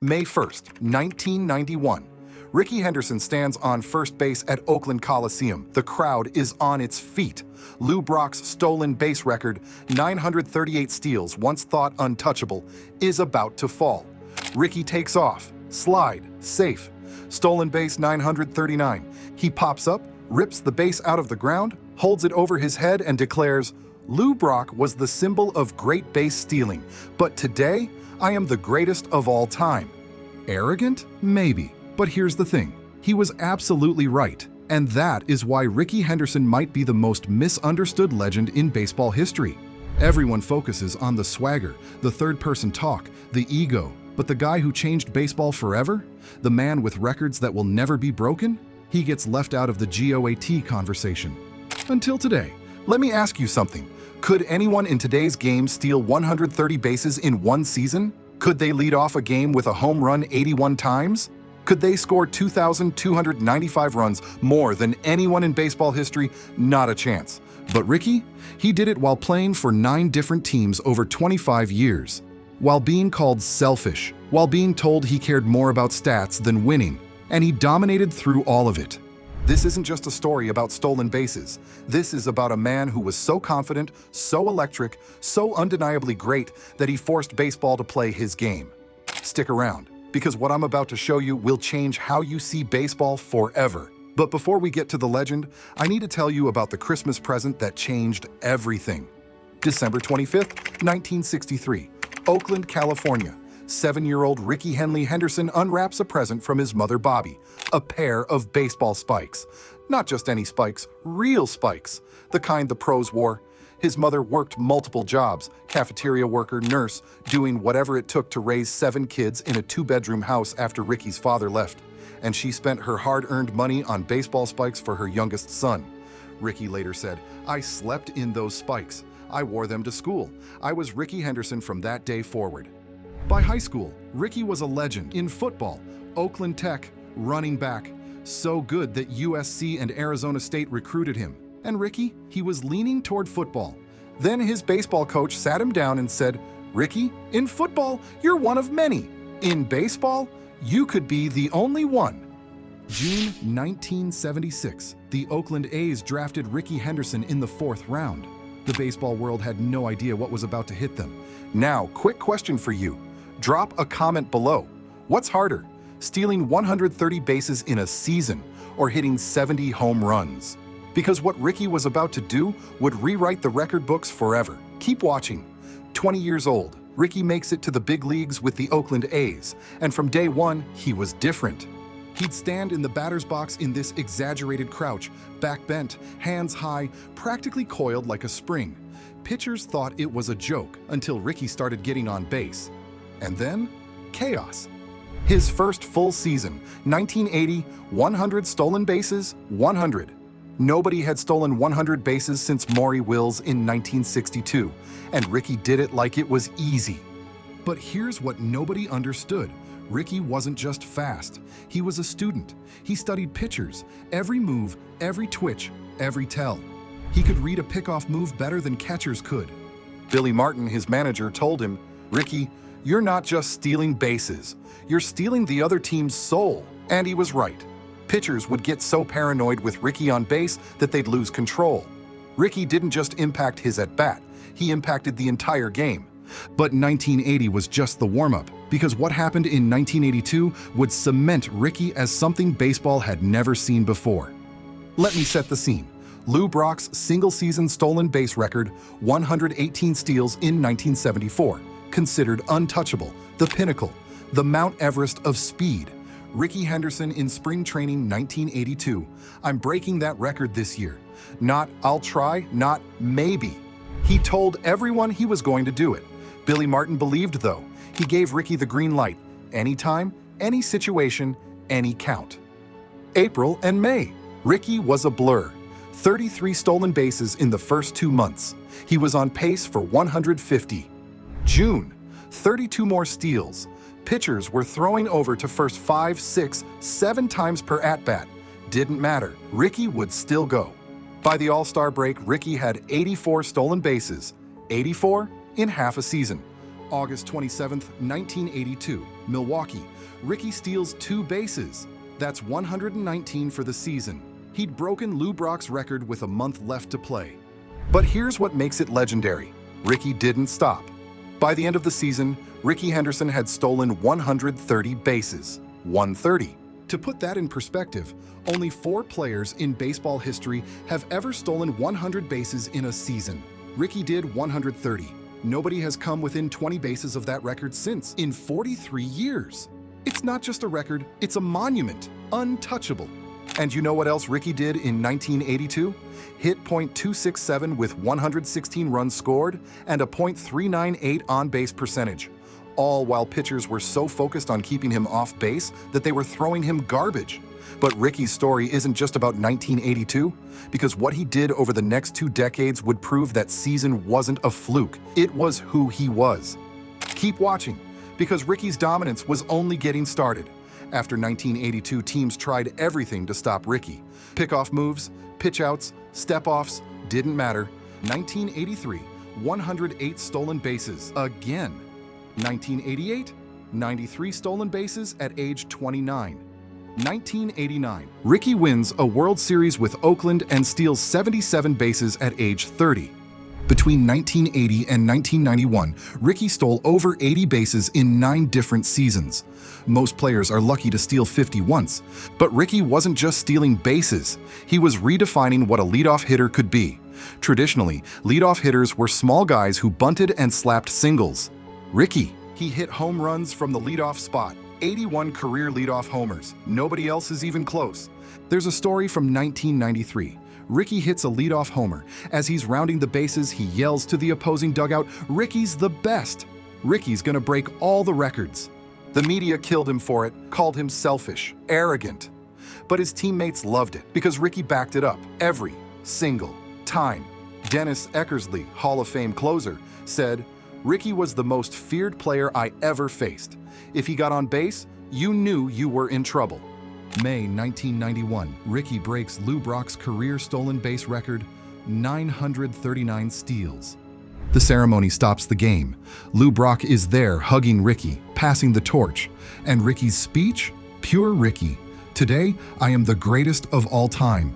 May 1st, 1991. Rickey Henderson stands on first base at Oakland Coliseum. The crowd is on its feet. Lou Brock's stolen base record, 938 steals, once thought untouchable, is about to fall. Rickey takes off. Slide. Safe. Stolen base 939. He pops up, rips the base out of the ground, holds it over his head, and declares, "Lou Brock was the symbol of great base stealing, but today, I am the greatest of all time." Arrogant? Maybe. But here's the thing. He was absolutely right. And that is why Rickey Henderson might be the most misunderstood legend in baseball history. Everyone focuses on the swagger, the third-person talk, the ego. But the guy who changed baseball forever? The man with records that will never be broken? He gets left out of the GOAT conversation. Until today. Let me ask you something. Could anyone in today's game steal 130 bases in one season? Could they lead off a game with a home run 81 times? Could they score 2,295 runs, more than anyone in baseball history? Not a chance. But Rickey? He did it while playing for 9 different teams over 25 years. While being called selfish, while being told he cared more about stats than winning, and he dominated through all of it. This isn't just a story about stolen bases. This is about a man who was so confident, so electric, so undeniably great that he forced baseball to play his game. Stick around, because what I'm about to show you will change how you see baseball forever. But before we get to the legend, I need to tell you about the Christmas present that changed everything. December 25th, 1963, Oakland, California. 7-year-old Rickey Henderson unwraps a present from his mother Bobby, a pair of baseball spikes. Not just any spikes, real spikes, the kind the pros wore. His mother worked multiple jobs, cafeteria worker, nurse, doing whatever it took to raise 7 kids in a 2-bedroom house after Rickey's father left. And she spent her hard-earned money on baseball spikes for her youngest son. Rickey later said, "I slept in those spikes. I wore them to school. I was Rickey Henderson from that day forward." By high school, Rickey was a legend in football. Oakland Tech, running back. So good that USC and Arizona State recruited him. And Rickey, he was leaning toward football. Then his baseball coach sat him down and said, "Rickey, in football, you're one of many. In baseball, you could be the only one." June 1976, the Oakland A's drafted Rickey Henderson in the 4th round. The baseball world had no idea what was about to hit them. Now, quick question for you. Drop a comment below. What's harder, stealing 130 bases in a season or hitting 70 home runs? Because what Rickey was about to do would rewrite the record books forever. Keep watching. 20 years old, Rickey makes it to the big leagues with the Oakland A's, and from day one, he was different. He'd stand in the batter's box in this exaggerated crouch, back bent, hands high, practically coiled like a spring. Pitchers thought it was a joke until Rickey started getting on base. And then, chaos. His first full season, 1980, 100 stolen bases, 100. Nobody had stolen 100 bases since Maury Wills in 1962, and Rickey did it like it was easy. But here's what nobody understood. Rickey wasn't just fast. He was a student. He studied pitchers, every move, every twitch, every tell. He could read a pickoff move better than catchers could. Billy Martin, his manager, told him, "Rickey, you're not just stealing bases. You're stealing the other team's soul." And he was right. Pitchers would get so paranoid with Rickey on base that they'd lose control. Rickey didn't just impact his at-bat. He impacted the entire game. But 1980 was just the warm-up, because what happened in 1982 would cement Rickey as something baseball had never seen before. Let me set the scene. Lou Brock's single-season stolen base record, 118 steals in 1974, considered untouchable, the pinnacle, the Mount Everest of speed. Rickey Henderson in spring training 1982. "I'm breaking that record this year. Not I'll try, not maybe." He told everyone he was going to do it. Billy Martin believed, though. He gave Rickey the green light. Anytime, any situation, any count. April and May. Rickey was a blur. 33 stolen bases in the first 2 months. He was on pace for 150. June. 32 more steals. Pitchers were throwing over to first 5, 6, 7 times per at-bat. Didn't matter. Rickey would still go. By the All-Star break, Rickey had 84 stolen bases. 84 in half a season. August 27, 1982, Milwaukee. Rickey steals 2 bases. That's 119 for the season. He'd broken Lou Brock's record with a month left to play. But here's what makes it legendary. Rickey didn't stop. By the end of the season, Rickey Henderson had stolen 130 bases. 130. To put that in perspective, only 4 players in baseball history have ever stolen 100 bases in a season. Rickey did 130. Nobody has come within 20 bases of that record since, in 43 years. It's not just a record, it's a monument, untouchable. And you know what else Rickey did in 1982? Hit .267 with 116 runs scored and a .398 on-base percentage. All while pitchers were so focused on keeping him off base that they were throwing him garbage. But Rickey's story isn't just about 1982, because what he did over the next 2 decades would prove that season wasn't a fluke. It was who he was. Keep watching, because Rickey's dominance was only getting started. After 1982, teams tried everything to stop Rickey. Pickoff moves, pitch-outs, step-offs, didn't matter. 1983, 108 stolen bases, again. 1988, 93 stolen bases at age 29. 1989, Rickey wins a World Series with Oakland and steals 77 bases at age 30. Between 1980 and 1991, Rickey stole over 80 bases in 9 different seasons. Most players are lucky to steal 50 once, but Rickey wasn't just stealing bases. He was redefining what a leadoff hitter could be. Traditionally, leadoff hitters were small guys who bunted and slapped singles. Rickey, he hit home runs from the leadoff spot. 81 career leadoff homers. Nobody else is even close. There's a story from 1993. Rickey hits a leadoff homer. As he's rounding the bases, he yells to the opposing dugout, "Rickey's the best! Rickey's gonna break all the records." The media killed him for it, called him selfish, arrogant. But his teammates loved it because Rickey backed it up every single time. Dennis Eckersley, Hall of Fame closer, said, "Rickey was the most feared player I ever faced. If he got on base, you knew you were in trouble." May 1991, Rickey breaks Lou Brock's career stolen base record, 939 steals. The ceremony stops the game. Lou Brock is there hugging Rickey, passing the torch. And Rickey's speech? Pure Rickey. "Today, I am the greatest of all time."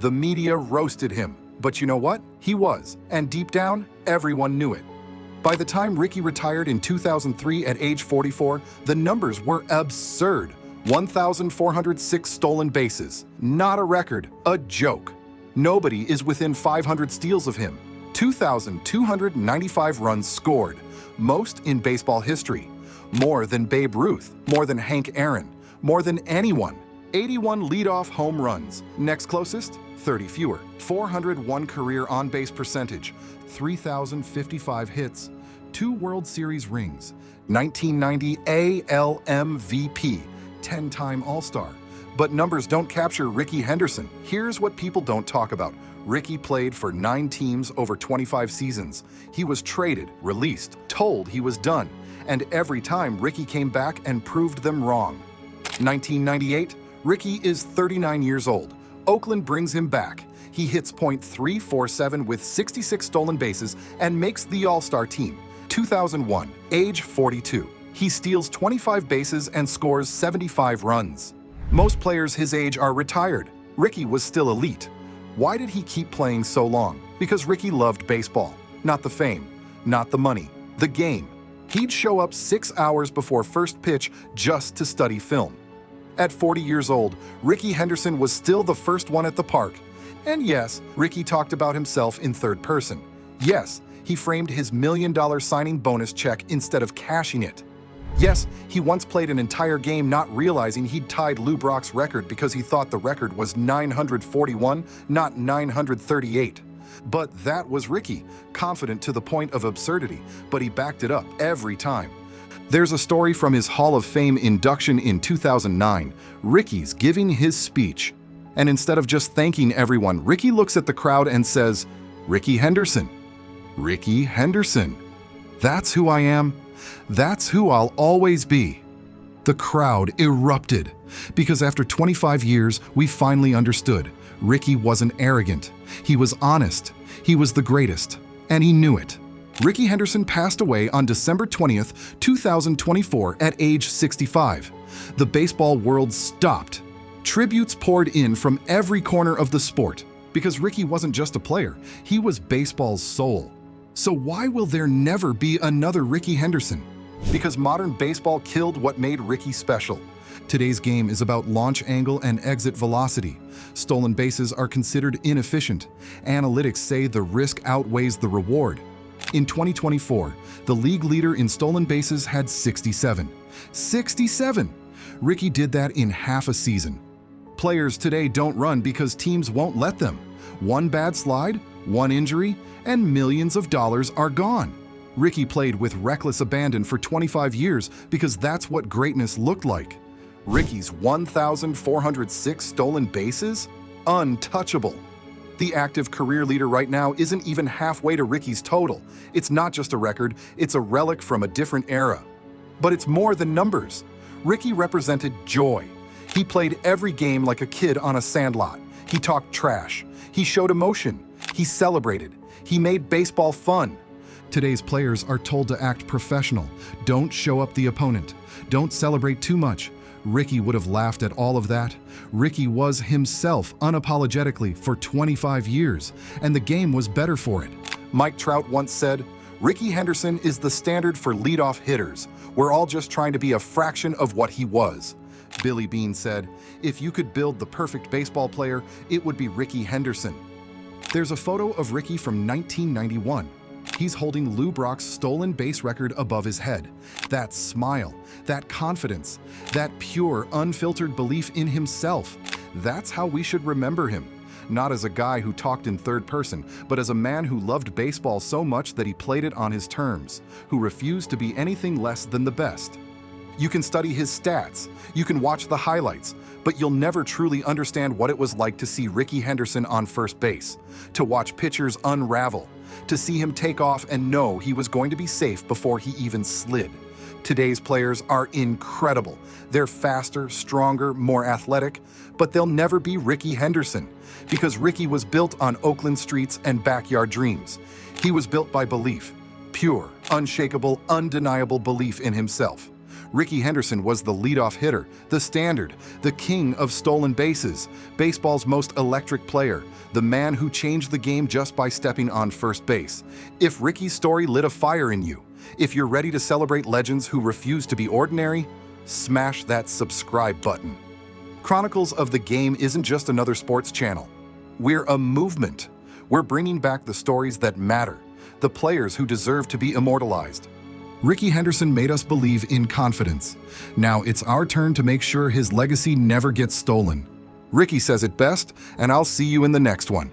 The media roasted him. But you know what? He was. And deep down, everyone knew it. By the time Rickey retired in 2003 at age 44, the numbers were absurd. 1,406 stolen bases. Not a record, a joke. Nobody is within 500 steals of him. 2,295 runs scored, most in baseball history. More than Babe Ruth, more than Hank Aaron, more than anyone. 81 leadoff home runs. Next closest, 30 fewer. 401 career on-base percentage, 3,055 hits, 2 World Series rings, 1990 AL MVP, 10-time All-Star. But numbers don't capture Rickey Henderson. Here's what people don't talk about. Rickey played for 9 teams over 25 seasons. He was traded, released, told he was done. And every time Rickey came back and proved them wrong. 1998, Rickey is 39 years old. Oakland brings him back. He hits .347 with 66 stolen bases and makes the All-Star team. 2001, age 42. He steals 25 bases and scores 75 runs. Most players his age are retired. Rickey was still elite. Why did he keep playing so long? Because Rickey loved baseball. Not the fame, not the money, the game. He'd show up 6 hours before first pitch just to study film. At 40 years old, Rickey Henderson was still the first one at the park. And yes, Rickey talked about himself in third person. Yes, he framed his $1 million signing bonus check instead of cashing it. Yes, he once played an entire game not realizing he'd tied Lou Brock's record because he thought the record was 941, not 938. But that was Rickey, confident to the point of absurdity, but he backed it up every time. There's a story from his Hall of Fame induction in 2009. Rickey's giving his speech. And instead of just thanking everyone, Rickey looks at the crowd and says, "Rickey Henderson. Rickey Henderson. That's who I am. That's who I'll always be." The crowd erupted because after 25 years, we finally understood. Rickey wasn't arrogant. He was honest. He was the greatest, and he knew it. Rickey Henderson passed away on December 20th, 2024 at age 65. The baseball world stopped. Tributes poured in from every corner of the sport because Rickey wasn't just a player, he was baseball's soul. So why will there never be another Rickey Henderson? Because modern baseball killed what made Rickey special. Today's game is about launch angle and exit velocity. Stolen bases are considered inefficient. Analytics say the risk outweighs the reward. In 2024, the league leader in stolen bases had 67. 67! Rickey did that in half a season. Players today don't run because teams won't let them. One bad slide, one injury, and millions of dollars are gone. Rickey played with reckless abandon for 25 years because that's what greatness looked like. Rickey's 1,406 stolen bases? Untouchable. The active career leader right now isn't even halfway to Rickey's total. It's not just a record, it's a relic from a different era. But it's more than numbers. Rickey represented joy. He played every game like a kid on a sandlot. He talked trash. He showed emotion. He celebrated. He made baseball fun. Today's players are told to act professional. Don't show up the opponent. Don't celebrate too much. Rickey would have laughed at all of that. Rickey was himself unapologetically for 25 years, and the game was better for it. Mike Trout once said, "Rickey Henderson is the standard for leadoff hitters. We're all just trying to be a fraction of what he was." Billy Beane said, "If you could build the perfect baseball player, it would be Rickey Henderson." There's a photo of Rickey from 1991. He's holding Lou Brock's stolen base record above his head. That smile, that confidence, that pure, unfiltered belief in himself. That's how we should remember him. Not as a guy who talked in third person, but as a man who loved baseball so much that he played it on his terms, who refused to be anything less than the best. You can study his stats, you can watch the highlights, but you'll never truly understand what it was like to see Rickey Henderson on first base, to watch pitchers unravel, to see him take off and know he was going to be safe before he even slid. Today's players are incredible. They're faster, stronger, more athletic, but they'll never be Rickey Henderson because Rickey was built on Oakland streets and backyard dreams. He was built by belief, pure, unshakable, undeniable belief in himself. Rickey Henderson was the leadoff hitter, the standard, the king of stolen bases, baseball's most electric player, the man who changed the game just by stepping on first base. If Rickey's story lit a fire in you, if you're ready to celebrate legends who refuse to be ordinary, smash that subscribe button. Chronicles of the Game isn't just another sports channel. We're a movement. We're bringing back the stories that matter, the players who deserve to be immortalized. Rickey Henderson made us believe in confidence. Now it's our turn to make sure his legacy never gets stolen. Rickey says it best, and I'll see you in the next one.